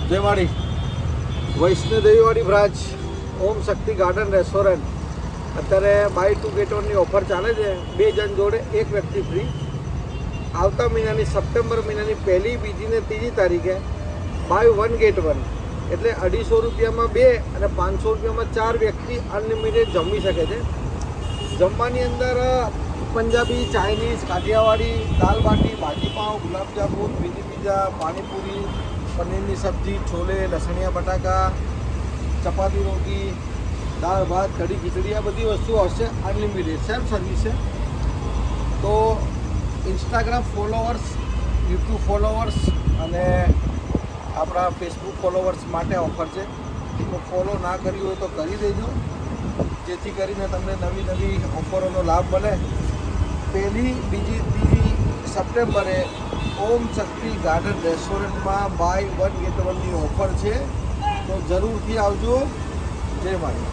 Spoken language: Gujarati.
જય માળી. વૈષ્ણોદેવીવાળી બ્રાન્ચ ઓમ શક્તિ ગાર્ડન રેસ્ટોરન્ટ અત્યારે બાય 2 ગેટ 1ની ઓફર ચાલે છે. 2 જણ જોડે 1 વ્યક્તિ ફ્રી. આવતા મહિનાની સપ્ટેમ્બર મહિનાની 1લી, 2જી ને 3જી તારીખે બાય 1 ગેટ 1 એટલે 250 રૂપિયામાં 2 અને 500 રૂપિયામાં 4 વ્યક્તિ અનલિમિટેડ જમી શકે છે. જમવાની અંદર પંજાબી, ચાઇનીઝ, કાઠિયાવાડી, દાલ બાટી, ભાજી પાઉં, ગુલાબજામુન, મિની પિઝા, પાણીપુરી, પનીરની સબ્જી, છોલે, લસણિયા બટાકા, ચપાતી રોટી, દાળ ભાત, કઢી ખીચડી, આ બધી વસ્તુઓ હશે. અનલિમિટેડ સેલ્ફ સર્વિસ છે. તો ઇન્સ્ટાગ્રામ ફોલોવર્સ, યુટ્યુબ ફોલોવર્સ અને આપણા ફેસબુક ફોલોવર્સ માટે ઓફર છે. તો ફોલો ના કર્યું હોય તો કરી દેજો, જેથી કરીને તમને નવી નવી ઓફરોનો લાભ મળે. 1લી, 2જી, 3જી સપ્ટેમ્બરે ઓમ શક્તિ ગાર્ડન રેસ્ટોરન્ટમાં બાય 1 ગેટ 1ની ઓફર છે. તો જરૂરથી આવજો. જય માળી.